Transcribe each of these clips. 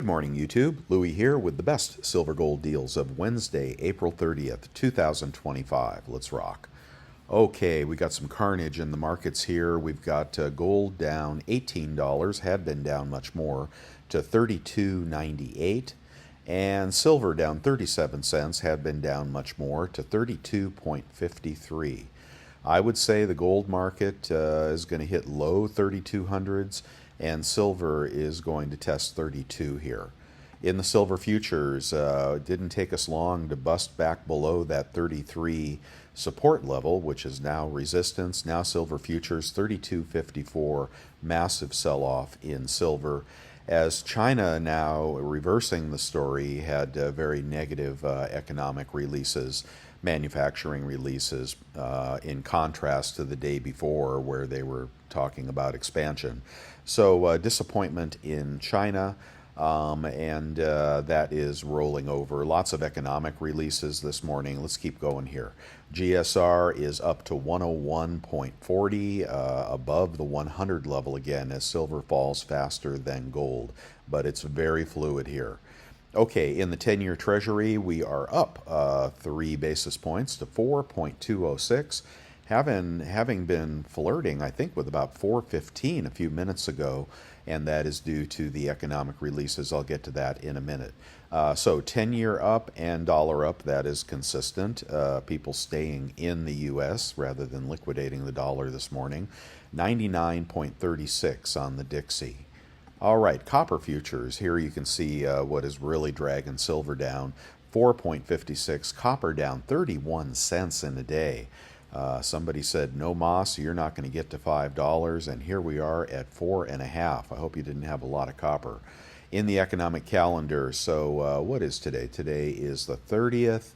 Good morning, YouTube. Louie here with the best silver gold deals of Wednesday, April 30th, 2025. Let's rock. Okay, we got some carnage in the markets here. We've got gold down $18, had been down much more, to $32.98. And silver down 37 cents, had been down much more, to 32.53. I would say the gold market is going to hit low 3200s, and silver is going to test 32 here. In the silver futures, it didn't take us long to bust back below that 33 support level, which is now resistance. Now silver futures 32.54, massive sell-off in silver, as China, now reversing the story, had very negative economic releases, manufacturing releases, in contrast to the day before where they were talking about expansion. So disappointment in China, and that is rolling over. Lots of economic releases this morning. Let's keep going here. GSR is up to 101.40, above the 100 level again as silver falls faster than gold, but it's very fluid here. Okay, in the 10-year Treasury, we are up 3 basis points to 4.206, having been flirting, I think, with about 4.15 a few minutes ago, and that is due to the economic releases. I'll get to that in a minute. So 10-year up and dollar up, that is consistent. People staying in the U.S. rather than liquidating the dollar this morning. 99.36 on the Dixie. All right, copper futures. Here you can see what is really dragging silver down. 4.56, copper down 31 cents in a day. Somebody said, no moss, you're not going to get to $5, and here we are at 4.5. I hope you didn't have a lot of copper. In the economic calendar, so what is today? Today is the 30th,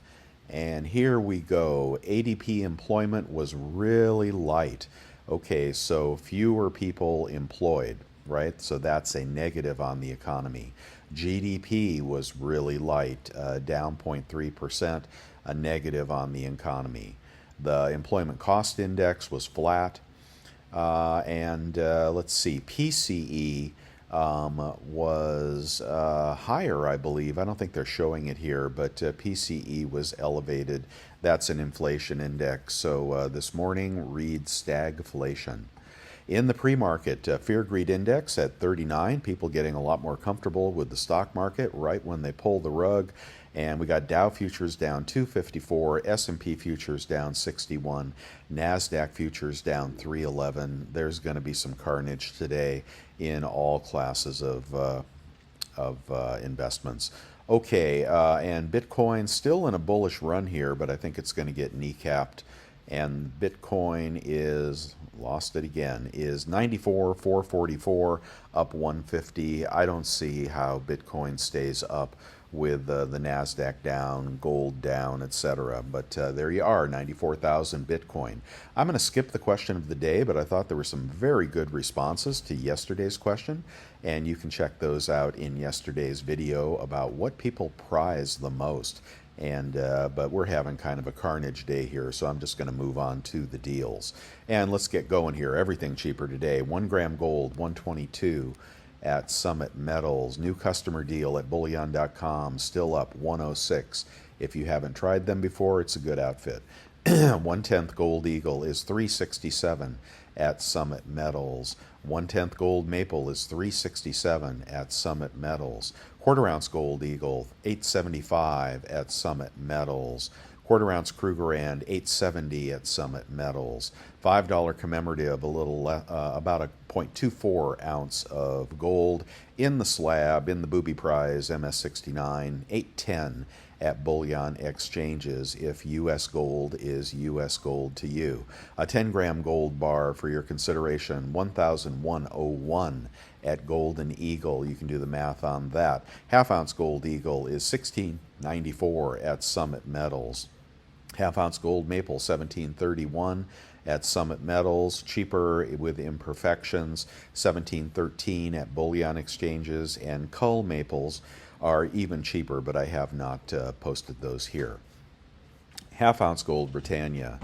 and here we go. ADP employment was really light. Okay, so fewer people employed, right? So that's a negative on the economy. GDP was really light, down 0.3%, a negative on the economy. The employment cost index was flat, and let's see, PCE was higher, I believe. I don't think they're showing it here, but PCE was elevated. That's an inflation index. So this morning reads stagflation. In the pre-market, fear-greed index at 39, people getting a lot more comfortable with the stock market right when they pull the rug. And we got Dow futures down 254, S&P futures down 61, NASDAQ futures down 311. There's going to be some carnage today in all classes of investments. Okay, and Bitcoin still in a bullish run here, but I think it's going to get kneecapped. And Bitcoin is, lost it again, is 94,444, up 150. I don't see how Bitcoin stays up with the NASDAQ down, gold down, etc. But there you are, 94,000 Bitcoin. I'm going to skip the question of the day, but I thought there were some very good responses to yesterday's question, and you can check those out in yesterday's video about what people prize the most. And but we're having kind of a carnage day here, so I'm just going to move on to the deals. And let's get going here. Everything cheaper today. 1 gram gold, 122 at Summit Metals. New customer deal at bullion.com, still up 106. If you haven't tried them before, it's a good outfit. 1/10 Gold Eagle is 367 at Summit Metals. 1/10 Gold Maple is 367 at Summit Metals. Quarter ounce Gold Eagle 875 at Summit Metals. Quarter ounce Krugerrand 870 at Summit Metals. $5 commemorative, a little about a 0.24 ounce of gold in the slab in the booby prize MS69 810 at bullion exchanges if U.S. gold is U.S. gold to you. A 10-gram gold bar for your consideration, 1,101 at Golden Eagle. You can do the math on that. Half-ounce Gold Eagle is 1694 at Summit Metals. Half-ounce Gold Maple, 1731 at Summit Metals. Cheaper with imperfections, 1713 at bullion exchanges. And Cull Maples are even cheaper, but I have not posted those here. Half-ounce Gold Britannia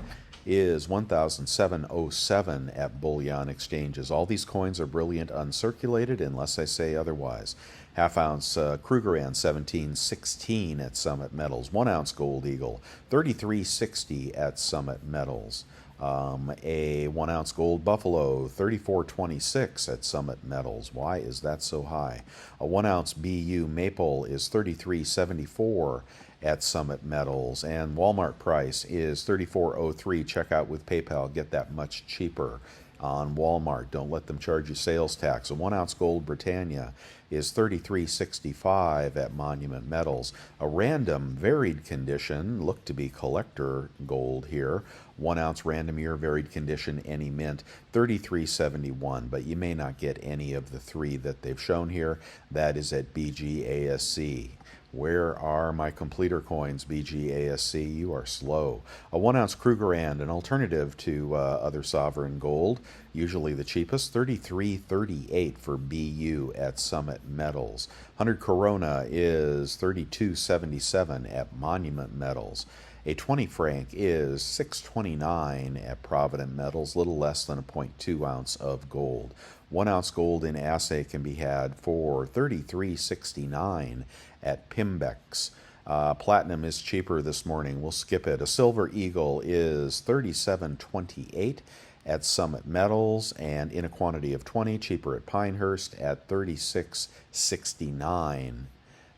is 1,707 at bullion exchanges. All these coins are brilliant uncirculated unless I say otherwise. Half ounce Krugerrand 17.16 at Summit Metals. 1 ounce Gold Eagle 33.60 at Summit Metals. A 1 ounce Gold Buffalo 34.26 at Summit Metals. Why is that so high? A 1 ounce BU Maple is 33.74 at Summit Metals, and Walmart price is 34.03. Check out with PayPal, get that much cheaper on Walmart. Don't let them charge you sales tax. A 1 ounce Gold Britannia is 33.65 at Monument Metals. A random varied condition, look to be collector gold here. 1 ounce random year varied condition, any mint, 33.71, but you may not get any of the three that they've shown here. That is at BGASC. Where are my completer coins, BGASC? You are slow. A 1 ounce Krugerrand, an alternative to other sovereign gold, usually the cheapest, 33.38 for BU at Summit Metals. 100 Corona is 32.77 at Monument Metals. A 20 franc is 6.29 at Provident Metals, little less than a 0.2 ounce of gold. 1 ounce gold in assay can be had for 33.69 at Pimbex. Platinum is cheaper this morning. We'll skip it. A Silver Eagle is 37.28 at Summit Metals, and in a quantity of 20, cheaper at Pinehurst at 36.69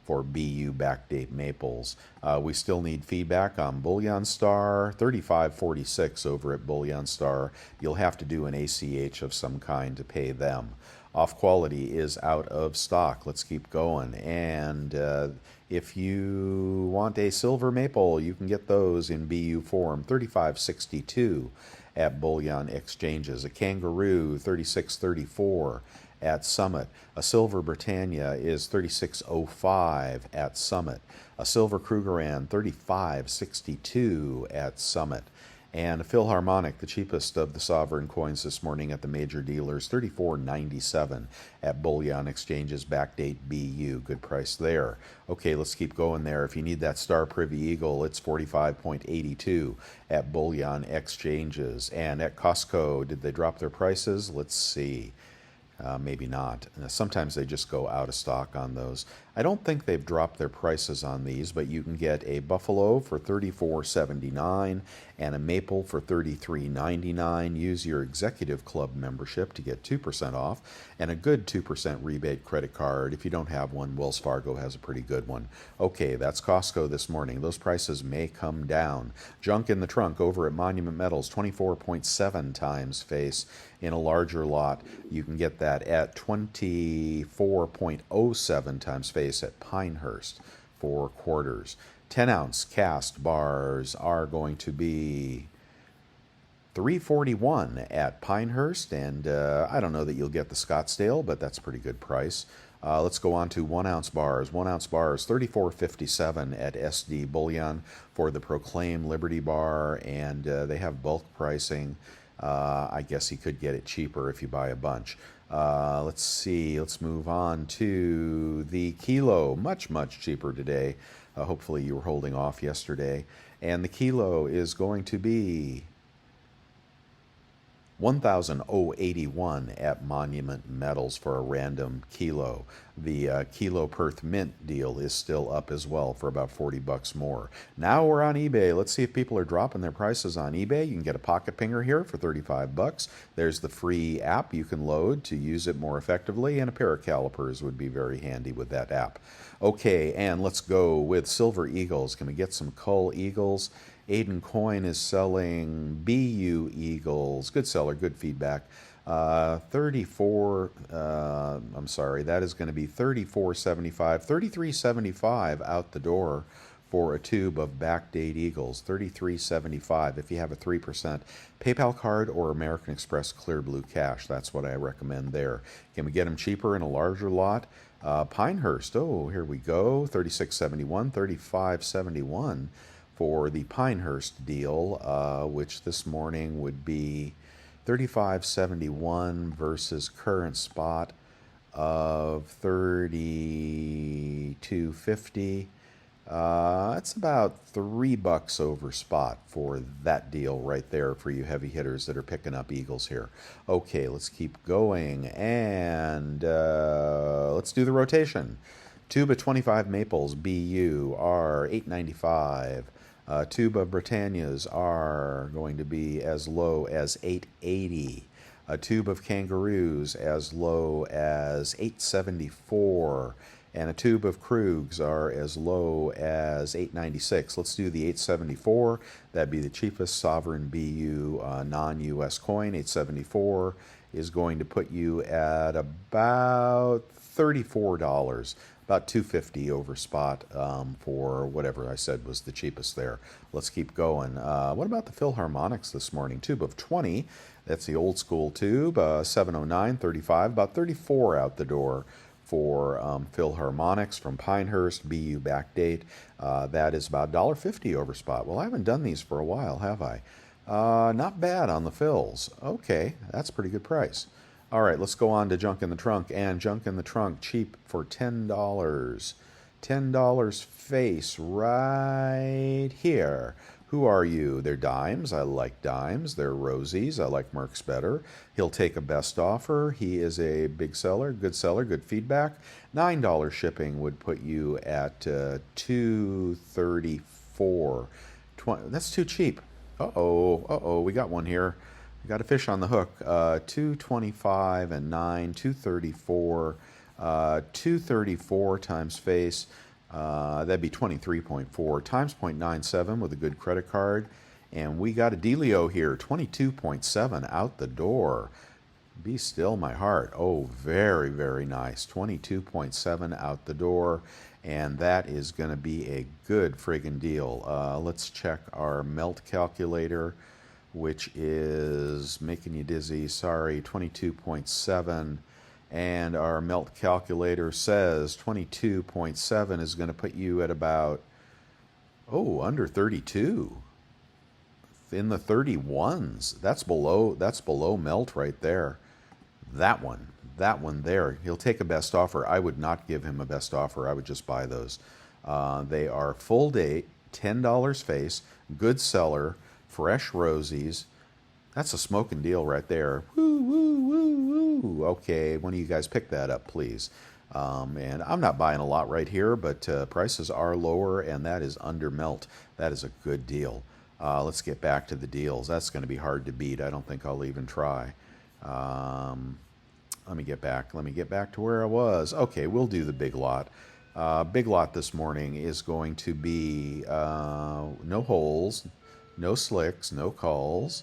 for BU backdate maples. We still need feedback on Bullion Star, 35.46 over at Bullion Star. You'll have to do an ACH of some kind to pay them. Off quality is out of stock. Let's keep going. And if you want a silver maple, you can get those in BU form, 35.62 at Bullion Exchanges. A Kangaroo, 36.34 at Summit. A Silver Britannia is 36.05 at Summit. A Silver Krugerrand, 35.62 at Summit. And a Philharmonic, the cheapest of the sovereign coins this morning at the major dealers, 34.97 at Bullion Exchanges, backdate BU. Good price there. Okay, let's keep going there. If you need that Star Privy Eagle, it's 45.82 at Bullion Exchanges. And at Costco, did they drop their prices? Let's see. Maybe not. Sometimes they just go out of stock on those. I don't think they've dropped their prices on these, but you can get a Buffalo for $34.79 and a Maple for $33.99. Use your Executive Club membership to get 2% off and a good 2% rebate credit card. If you don't have one, Wells Fargo has a pretty good one. Okay, that's Costco this morning. Those prices may come down. Junk in the trunk over at Monument Metals, 24.7 times face in a larger lot. You can get that at 24.07 times face at Pinehurst for quarters. 10 ounce cast bars are going to be $3.41 at Pinehurst, and I don't know that you'll get the Scottsdale, but that's a pretty good price. Let's go on to 1 ounce bars. 1 ounce bars, $34.57 at SD Bullion for the Proclaim Liberty Bar, and they have bulk pricing. I guess you could get it cheaper if you buy a bunch. Let's see. Let's move on to the Kilo. Much, much cheaper today. Hopefully you were holding off yesterday. And the Kilo is going to be 1,081 at Monument Metals for a random kilo. The Kilo Perth Mint deal is still up as well for about $40 more. Now we're on eBay. Let's see if people are dropping their prices on eBay. You can get a pocket pinger here for $35. There's the free app you can load to use it more effectively, and a pair of calipers would be very handy with that app. Okay, and let's go with Silver Eagles. Can we get some Cull Eagles? Aiden Coin is selling BU Eagles. Good seller, good feedback. 34, I'm sorry, that is going to be $34.75, $33.75 out the door for a tube of backdate Eagles, $33.75 if you have a 3% PayPal card or American Express Clear Blue Cash. That's what I recommend there. Can we get them cheaper in a larger lot? Pinehurst, oh, here we go, $36.71, $35.71 for the Pinehurst deal, which this morning would be $35.71 versus current spot of $32.50. It's about $3 over spot for that deal right there for you heavy hitters that are picking up eagles here. Okay, let's keep going, and let's do the rotation. Tube of 25 maples BU are $8.95. Tube of Britannias are going to be as low as $8.80. A tube of kangaroos as low as $8.74. And a tube of Krugs are as low as $8.96. Let's do the $8.74. That'd be the cheapest sovereign BU non-US coin. $8.74 is going to put you at about $34. About $2.50 over spot for whatever I said was the cheapest there. Let's keep going. What about the Philharmonics this morning? Tube of 20. That's the old school tube. $709.35. About $34 out the door for Philharmonics from Pinehurst, BU backdate. That is about $1.50 over spot. Well, I haven't done these for a while, have I? Not bad on the Phils. Okay, that's a pretty good price. All right, let's go on to Junk in the Trunk. And Junk in the Trunk, cheap for $10. $10 face right here. Who are you? They're dimes. I like dimes. They're rosies. I like Mercs better. He'll take a best offer. He is a big seller, good feedback. $9 shipping would put you at $234. That's too cheap. Uh-oh, we got one here. We got a fish on the hook. 225 and 9, 234. 234 times face. That'd be 23.4 times 0.97 with a good credit card. And we got a dealio here, 22.7 out the door. Be still my heart. Oh, very, very nice. 22.7 out the door. And that is going to be a good friggin' deal. Let's check our melt calculator, which is making you dizzy. Sorry, 22.7. And our melt calculator says 22.7 is going to put you at about, under 32. In the 31s. That's below melt right there. That one there. He'll take a best offer. I would not give him a best offer. I would just buy those. They are full date, $10 face, good seller, fresh rosies. That's a smoking deal right there. Woo, woo, woo, woo. Okay, one of you guys pick that up, please. And I'm not buying a lot right here, but prices are lower, and that is under melt. That is a good deal. Let's get back to the deals. That's going to be hard to beat. I don't think I'll even try. Let me get back to where I was. Okay, we'll do the big lot. Big lot this morning is going to be no holes, no slicks, no calls.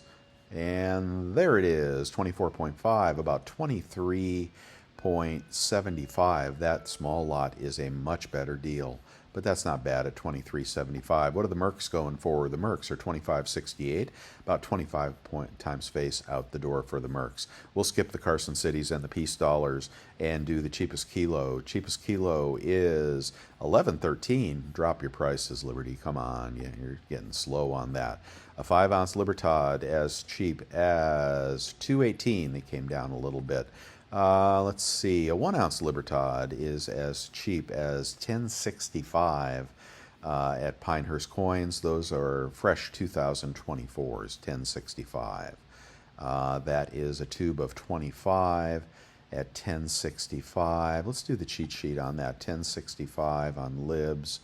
And there it is, 24.5, about 23.75. That small lot is a much better deal, but that's not bad at 23.75. What are the Mercs going for? The Mercs are 25.68, about 25 times face out the door for the Mercs. We'll skip the Carson Cities and the Peace Dollars and do the cheapest kilo. Cheapest kilo is 11.13. Drop your prices, Liberty. Come on, you're getting slow on that. A 5-ounce Libertad as cheap as $2.18. They came down a little bit. Let's see. A 1-ounce Libertad is as cheap as $10.65 at Pinehurst Coins. Those are fresh 2024s, $10.65. That is a tube of 25 at $10.65. Let's do the cheat sheet on that. $10.65 on Libs.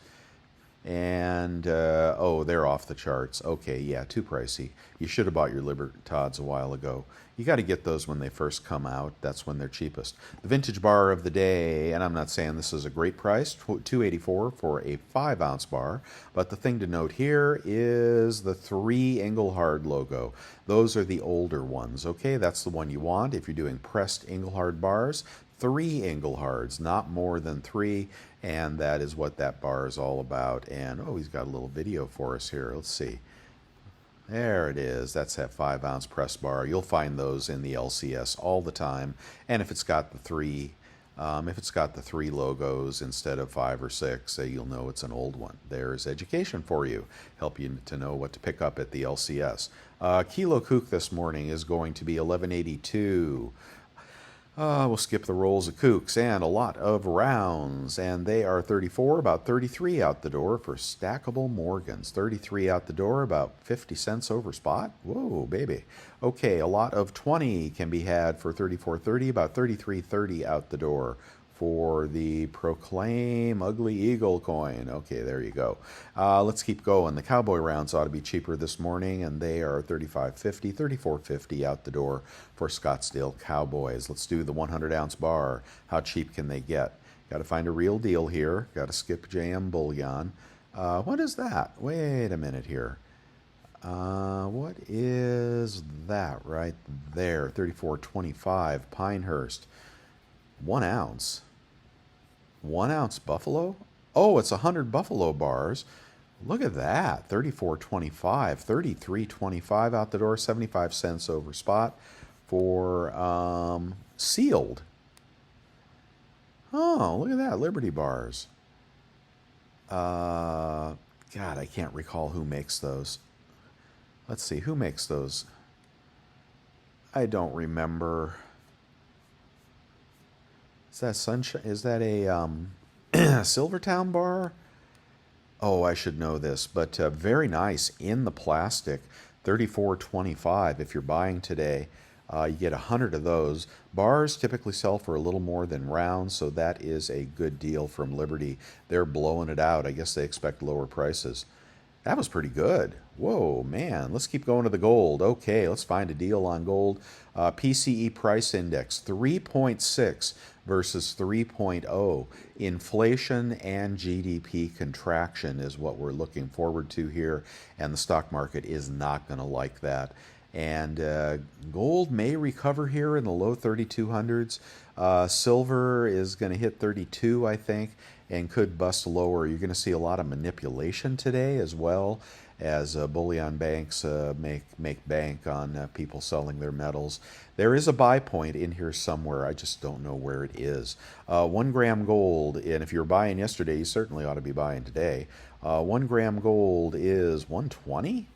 And, they're off the charts. Okay, yeah, too pricey. You should have bought your Libertads a while ago. You got to get those when they first come out. That's when they're cheapest. The vintage bar of the day, and I'm not saying this is a great price, $2.84 for a 5-ounce bar, but the thing to note here is the 3 Engelhard logo. Those are the older ones, okay? That's the one you want if you're doing pressed Engelhard bars. 3 Engelhards, not more than 3, and that is what that bar is all about. And, he's got a little video for us here. Let's see. There it is. That's that 5-ounce press bar. You'll find those in the LCS all the time. And if it's got the 3 logos instead of 5 or 6, you'll know it's an old one. There's education for you. Help you to know what to pick up at the LCS. Kilo Kook this morning is going to be $11.82. We'll skip the rolls of kooks and a lot of rounds, and they are 34, about 33 out the door for stackable Morgans. 33 out the door, about 50 cents over spot. Whoa, baby. Okay, a lot of 20 can be had for 34.30, about 33.30 out the door for the Proclaim Ugly Eagle coin. Okay, there you go. Let's keep going. The cowboy rounds ought to be cheaper this morning, and they are 35.50, 34.50 out the door for Scottsdale Cowboys. Let's do the 100-ounce bar. How cheap can they get? Got to find a real deal here. Got to skip JM Bullion. What is that? Wait a minute here. What is that right there? 34.25 Pinehurst. 1 ounce. 1 ounce buffalo? Oh, it's 100 buffalo bars. Look at that. 34.25, 33.25 out the door, 75 cents over spot for sealed. Oh, look at that. Liberty bars. God, I can't recall who makes those. Let's see, who makes those? I don't remember. Is that Sunshine? Is that a Silvertown bar? Oh, I should know this, but very nice in the plastic. 34.25 if you're buying today. You get 100 of those. Bars typically sell for a little more than rounds, so that is a good deal from Liberty. They're blowing it out. I guess they expect lower prices. That was pretty good. Whoa, man. Let's keep going to the gold. Okay, let's find a deal on gold. PCE price index, 3.6 versus 3.0. Inflation and GDP contraction is what we're looking forward to here, and the stock market is not going to like that. And gold may recover here in the low 3200s. Silver is going to hit 32, I think, and could bust lower. You're going to see a lot of manipulation today as well as bullion banks make bank on people selling their metals. There is a buy point in here somewhere. I just don't know where it is. 1 gram gold, and if you're buying yesterday, you certainly ought to be buying today. 1 gram gold is 120.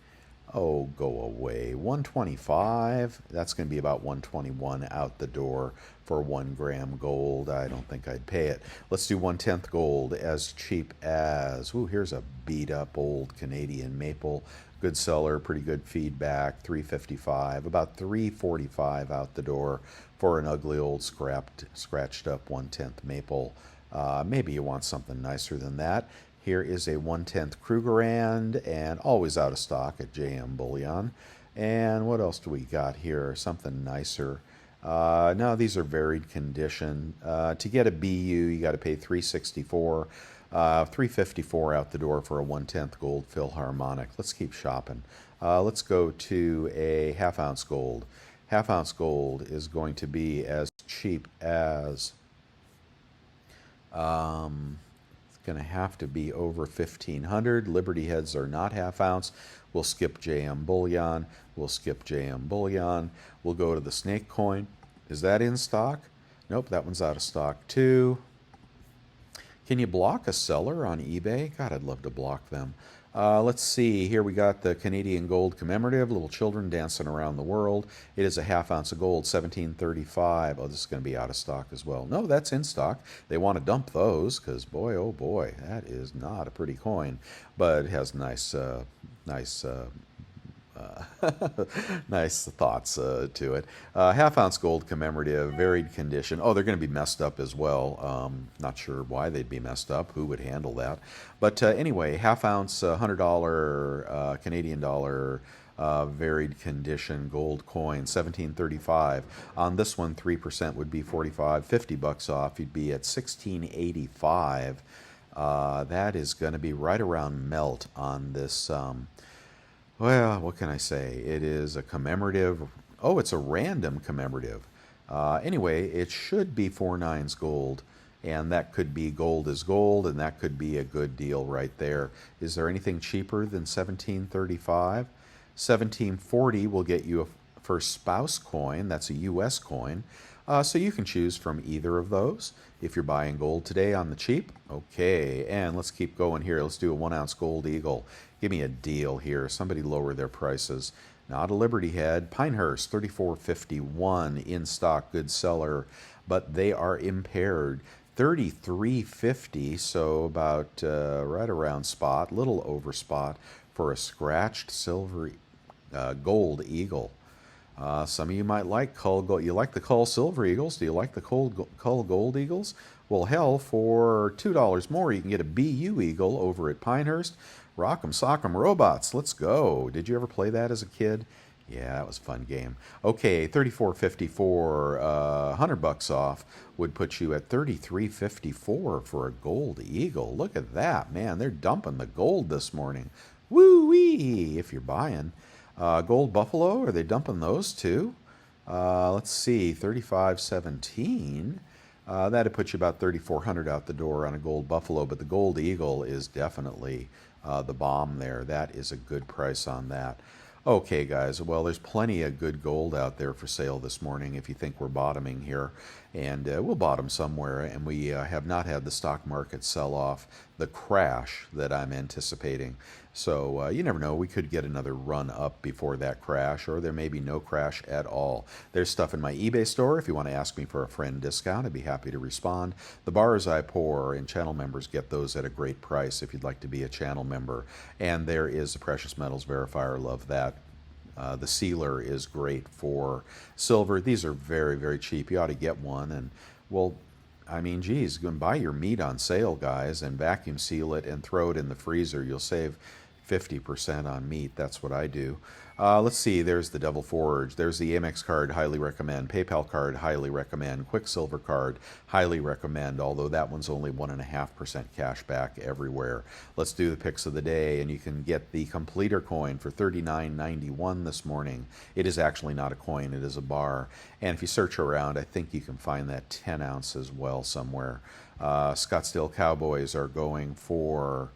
Oh, go away. 125. That's going to be about 121 out the door for 1 gram gold. I don't think I'd pay it. Let's do 1/10 gold as cheap as, ooh, here's a beat up old Canadian maple. Good seller, pretty good feedback. 355, about 345 out the door for an ugly old scratched up 1/10 maple. Maybe you want something nicer than that. Here is a 1/10 Krugerrand, and always out of stock at JM Bullion. And what else do we got here? Something nicer. No, these are varied condition. To get a BU, you got to pay $364, $354 out the door for a 1/10 gold Philharmonic. Let's keep shopping. Let's go to a half-ounce gold. Half-ounce gold is going to be as cheap as... going to have to be over 1,500. Liberty heads are not half ounce. We'll skip JM Bullion. We'll skip JM Bullion. We'll go to the snake coin. Is that in stock? Nope, that one's out of stock too. Can you block a seller on eBay? God, I'd love to block them. Let's see. Here we got the Canadian gold commemorative, little children dancing around the world. It is a half ounce of gold, 1735. Oh, this is going to be out of stock as well. No, that's in stock. They want to dump those because, boy, oh boy, that is not a pretty coin. But it has nice nice thoughts to it. Half ounce gold commemorative, varied condition. Oh, they're going to be messed up as well. Not sure why they'd be messed up. Who would handle that? But anyway, half ounce $100 Canadian dollar varied condition gold coin, 1735. On this one, 3% would be 45, $50 off. You'd be at 1685. That is going to be right around melt on this. Well, what can I say? It is a commemorative. Oh, it's a random commemorative. Anyway, it should be 4/9 gold, and that could be gold is gold, and that could be a good deal right there. Is there anything cheaper than 1735? 1740 will get you a first spouse coin. That's a U.S. coin. So you can choose from either of those if you're buying gold today on the cheap. Okay, and let's keep going here. Let's do a 1 ounce gold eagle. Give me a deal here. Somebody lower their prices. Not a Liberty Head. Pinehurst, 34.51 in stock, good seller, but they are impaired. 33.50, so about right around spot, little over spot for a scratched silver gold eagle. Some of you might like Cull Gold. You like the Cull Silver Eagles? Do you like the Cull Gold Eagles? Well, hell, for $2 more, you can get a BU Eagle over at Pinehurst. Rock'em Sock'em Robots. Let's go. Did you ever play that as a kid? Yeah, that was a fun game. Okay, 34.54, $100 off would put you at 33.54 for a Gold Eagle. Look at that, man. They're dumping the gold this morning. Woo-wee, if you're buying. Gold Buffalo, are they dumping those too? Let's see, 35.17. That'd put you about 3,400 out the door on a Gold Buffalo, but the Gold Eagle is definitely the bomb there. That is a good price on that. Okay, guys, well, there's plenty of good gold out there for sale this morning if you think we're bottoming here. And we'll bottom somewhere, and we have not had the stock market sell off, the crash that I'm anticipating. So you never know, we could get another run up before that crash, or there may be no crash at all. There's stuff in my eBay store. If you want to ask me for a friend discount, I'd be happy to respond. The bars I pour and channel members get those at a great price if you'd like to be a channel member. And there is the Precious Metals Verifier, love that. The sealer is great for silver. These are very, very cheap. You ought to get one. And, well, I mean, geez, go and buy your meat on sale, guys, and vacuum seal it and throw it in the freezer. You'll save 50% on meat. That's what I do. Let's see. There's the Devil Forge. There's the Amex card. Highly recommend. PayPal card. Highly recommend. Quicksilver card. Highly recommend, although that one's only 1.5% cash back everywhere. Let's do the picks of the day, and you can get the Completer coin for $39.91 this morning. It is actually not a coin. It is a bar. And if you search around, I think you can find that 10 ounce as well somewhere. Scottsdale Cowboys are going for...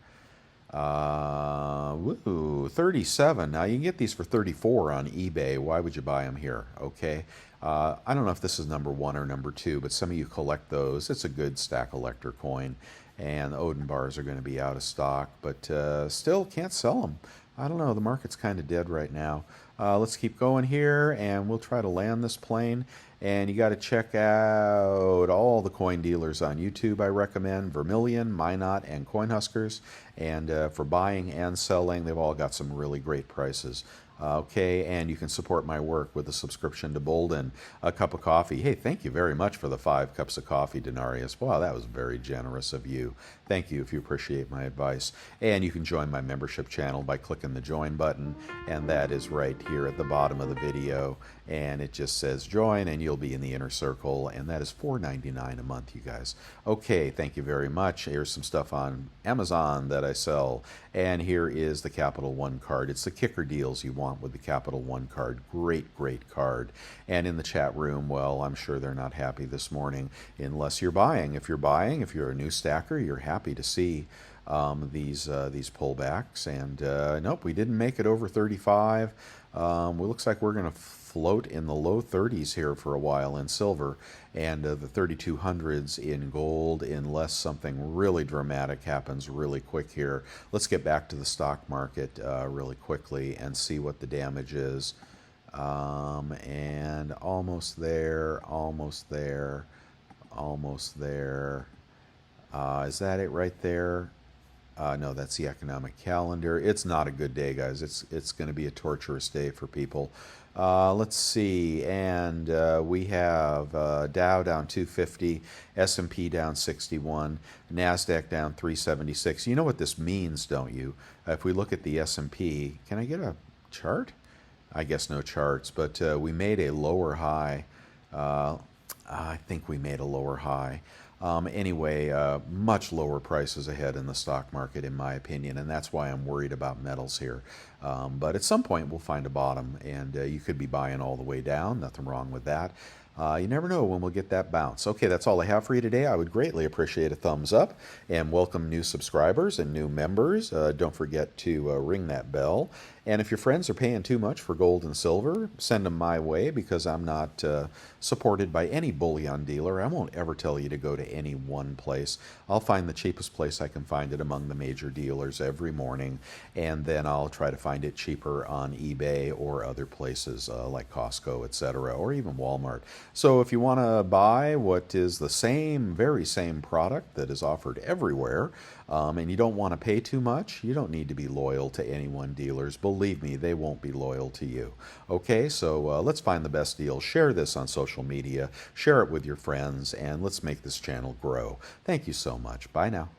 37. Now you can get these for 34 on eBay. Why would you buy them here? Okay. I don't know if this is number 1 or number 2, but some of you collect those. It's a good stack elector coin, and the Odin bars are going to be out of stock, but still can't sell them. I don't know. The market's kind of dead right now. Let's keep going here, and we'll try to land this plane. And you got to check out all the coin dealers on YouTube, I recommend. Vermilion, Minot, and Coinhuskers. And for buying and selling, they've all got some really great prices. Okay, and you can support my work with a subscription to Bolden, a cup of coffee. Hey, thank you very much for the 5 cups of coffee, Denarius. Wow, that was very generous of you. Thank you if you appreciate my advice. And you can join my membership channel by clicking the join button, and that is right here at the bottom of the video. And it just says join, and you'll be in the inner circle, and that is $4.99 a month, you guys. Okay, thank you very much. Here's some stuff on Amazon that I sell, and here is the Capital One card. It's the kicker deals you want with the Capital One card. Great, great card. And in the chat room, well, I'm sure they're not happy this morning, unless you're buying. If you're buying, if you're a new stacker, you're happy to see these pullbacks. And nope, we didn't make it over 35. Well, looks like we're going to float in the low 30s here for a while in silver, and the 3200s in gold, unless something really dramatic happens really quick here. Let's get back to the stock market really quickly and see what the damage is. And almost there, almost there, almost there. Is that it right there? No, that's the economic calendar. It's not a good day, guys. It's going to be a torturous day for people. Let's see, and we have Dow down 250, S&P down 61, NASDAQ down 376. You know what this means, don't you? If we look at the S&P, can I get a chart? I guess no charts, but we made a lower high. I think we made a lower high. Anyway, much lower prices ahead in the stock market, in my opinion, and that's why I'm worried about metals here. But at some point, we'll find a bottom, and you could be buying all the way down. Nothing wrong with that. You never know when we'll get that bounce. Okay, that's all I have for you today. I would greatly appreciate a thumbs up and welcome new subscribers and new members. Don't forget to ring that bell. And if your friends are paying too much for gold and silver, send them my way because I'm not supported by any bullion dealer. I won't ever tell you to go to any one place. I'll find the cheapest place I can find it among the major dealers every morning, and then I'll try to find it cheaper on eBay or other places like Costco, etc., or even Walmart. So if you want to buy what is the same, very same product that is offered everywhere, and you don't want to pay too much, you don't need to be loyal to any one dealers. Believe me, they won't be loyal to you. Okay, so let's find the best deal. Share this on social media, share it with your friends, and let's make this channel grow. Thank you so much. Bye now.